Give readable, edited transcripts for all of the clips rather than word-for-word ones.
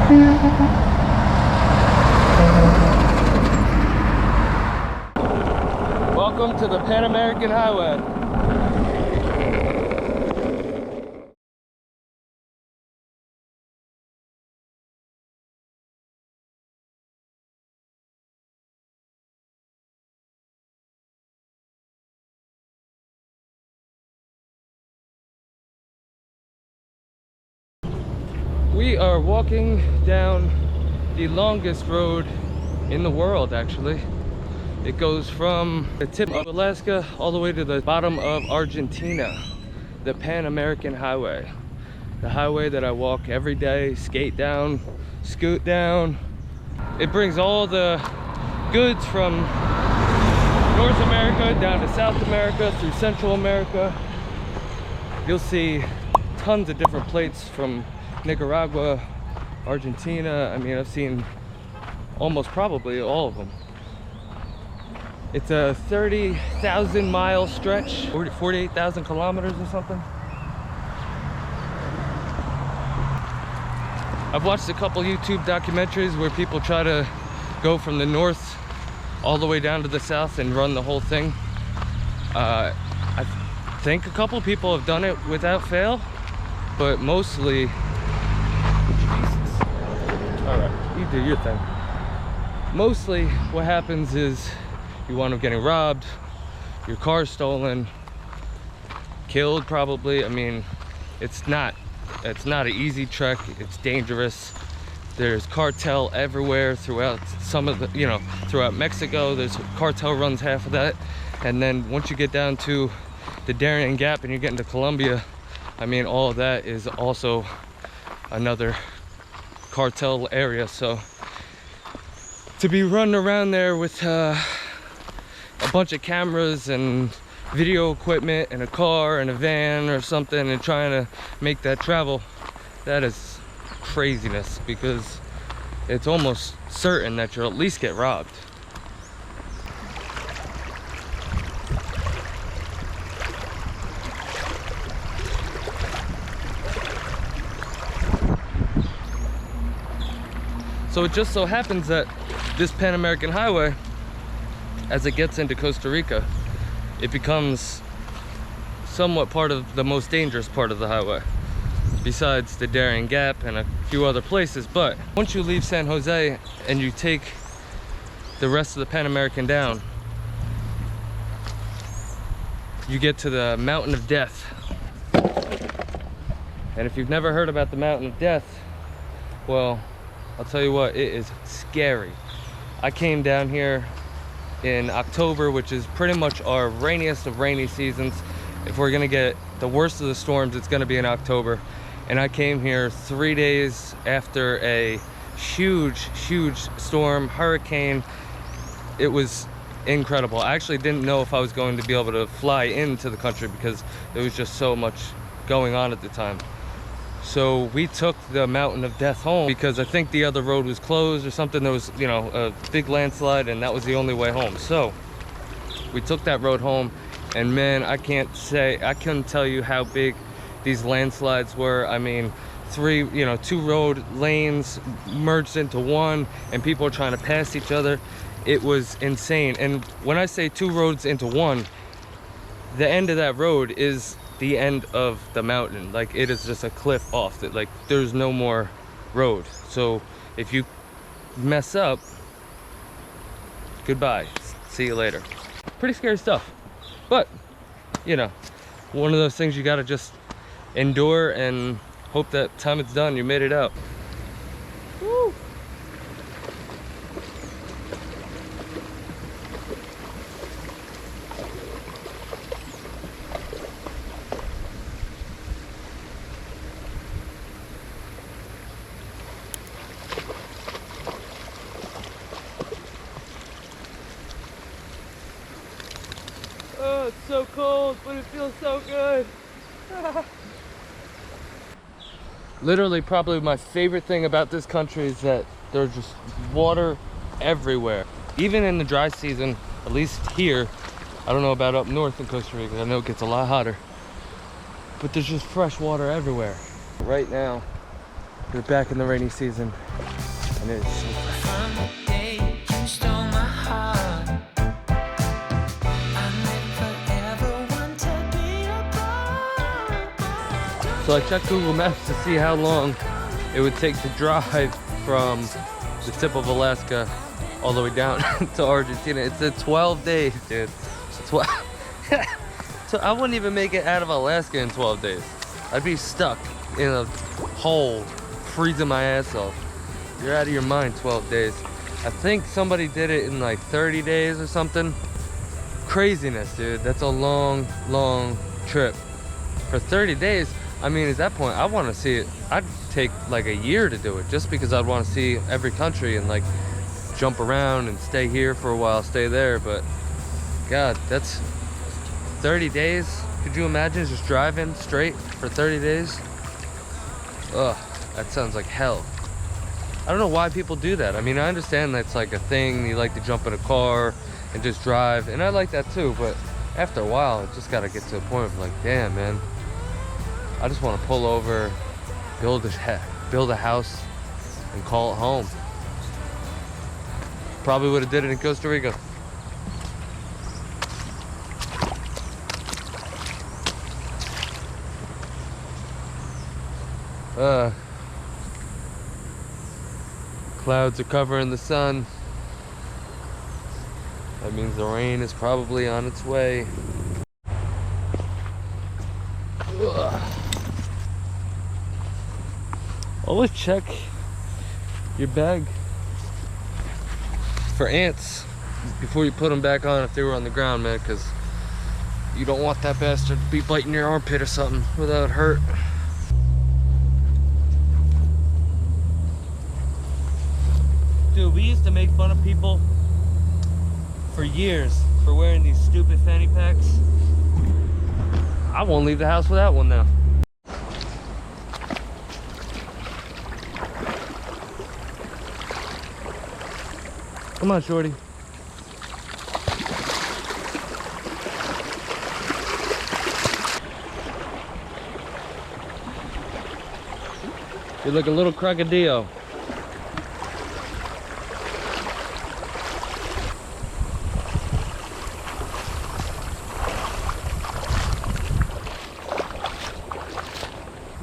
Welcome to the Pan American Highway. We are walking down the longest road in the world, actually. It goes from the tip of Alaska all the way to the bottom of Argentina. The Pan American Highway. The highway that I walk every day, skate down, scoot down. It brings all the goods from North America down to South America, through Central America. You'll see tons of different plates from Nicaragua, Argentina. I mean, I've seen almost probably all of them. It's a 30,000 mile stretch, 48,000 kilometers or something. I've watched a couple YouTube documentaries where people try to go from the north all the way down to the south and run the whole thing. I think a couple people have done it without fail, but mostly, Jesus. All right, you do your thing. Mostly what happens is you wind up getting robbed, your car's stolen, killed probably. I mean, it's not an easy trek. It's dangerous. There's cartel everywhere throughout some of the, throughout Mexico. There's cartel runs half of that. And then once you get down to the Darien Gap and you get into Colombia, I mean, all of that is also another cartel area. So to be running around there with a bunch of cameras and video equipment and a car and a van or something and trying to make that travel, that is craziness, because it's almost certain that you'll at least get robbed. So it just so happens that this Pan American Highway, as it gets into Costa Rica, it becomes somewhat part of the most dangerous part of the highway, besides the Darien Gap and a few other places. But once you leave San Jose and you take the rest of the Pan American down, you get to the Mountain of Death. And if you've never heard about the Mountain of Death, well, I'll tell you what, it is scary. I came down here in October, which is pretty much our rainiest of rainy seasons. If we're gonna get the worst of the storms, it's gonna be in October. And I came here 3 days after a huge storm, hurricane. It was incredible. I actually didn't know if I was going to be able to fly into the country because there was just so much going on at the time. So we took the Mountain of Death home because I think the other road was closed or something. There was, a big landslide, and that was the only way home. So we took that road home, and man, I couldn't tell you how big these landslides were. I mean, two road lanes merged into one, and people are trying to pass each other. It was insane. And when I say two roads into one, the end of that road is the end of the mountain. Like, it is just a cliff off that, like, there's no more road. So if you mess up, goodbye, see you later. Pretty scary stuff, but one of those things you gotta just endure and hope that time it's done you made it out. Woo. Oh, it's so cold, but it feels so good. Literally, probably my favorite thing about this country is that there's just water everywhere. Even in the dry season, at least here, I don't know about up north in Costa Rica, I know it gets a lot hotter, but there's just fresh water everywhere. Right now, We're back in the rainy season, and it's so I checked Google Maps to see how long it would take to drive from the tip of Alaska all the way down to Argentina. It's a 12 days, dude. 12. So I wouldn't even make it out of Alaska in 12 days. I'd be stuck in a hole, freezing my ass off. You're out of your mind 12 days. I think somebody did it in like 30 days or something. Craziness, dude. That's a long, long trip. For 30 days, I mean, at that point, I want to see it. I'd take like a year to do it just because I'd want to see every country and like jump around and stay here for a while, stay there. But God, that's 30 days. Could you imagine just driving straight for 30 days? Ugh, that sounds like hell. I don't know why people do that. I mean, I understand that's like a thing. You like to jump in a car and just drive, and I like that too. But after a while, it just got to get to a point of like, damn, man. I just want to pull over, build a house, and call it home. Probably would have did it in Costa Rica. Clouds are covering the sun. That means the rain is probably on its way. Ugh. Always check your bag for ants before you put them back on if they were on the ground, man, because you don't want that bastard to be biting your armpit or something without hurt. Dude, we used to make fun of people for years for wearing these stupid fanny packs. I won't leave the house without one now. Come on, shorty. You're like a little crocodile.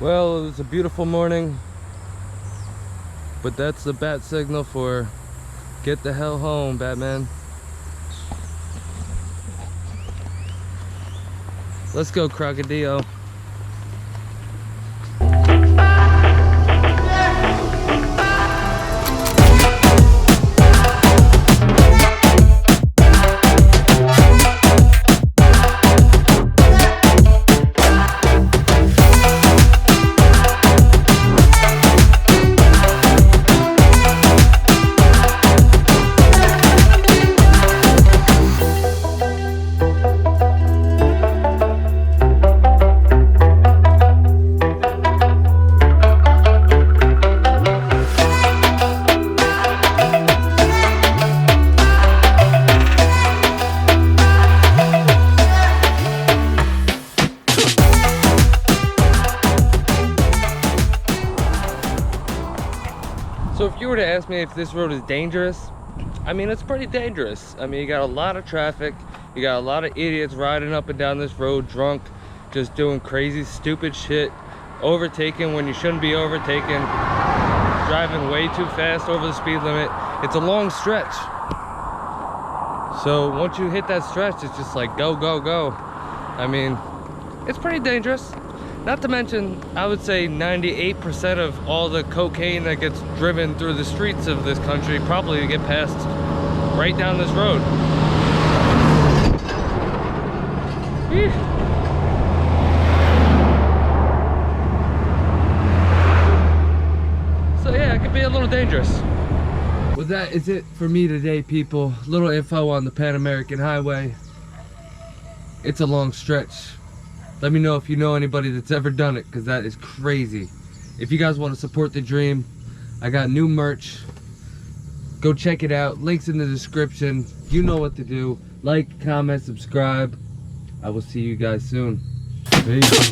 Well, it's a beautiful morning, but that's the bat signal for get the hell home, Batman. Let's go, crocodile. So if you were to ask me if this road is dangerous, I mean, it's pretty dangerous. I mean, you got a lot of traffic, you got a lot of idiots riding up and down this road drunk, just doing crazy, stupid shit, overtaking when you shouldn't be overtaking, driving way too fast over the speed limit. It's a long stretch. So once you hit that stretch, it's just like go, go, go. I mean, it's pretty dangerous. Not to mention, I would say 98% of all the cocaine that gets driven through the streets of this country probably get passed right down this road. So yeah, it could be a little dangerous. Well, that is it for me today, people. Little info on the Pan American Highway. It's a long stretch. Let me know if you know anybody that's ever done it, because that is crazy. If you guys want to support the dream, I got new merch. Go check it out. Links in the description. You know what to do. Like, comment, subscribe. I will see you guys soon. Peace.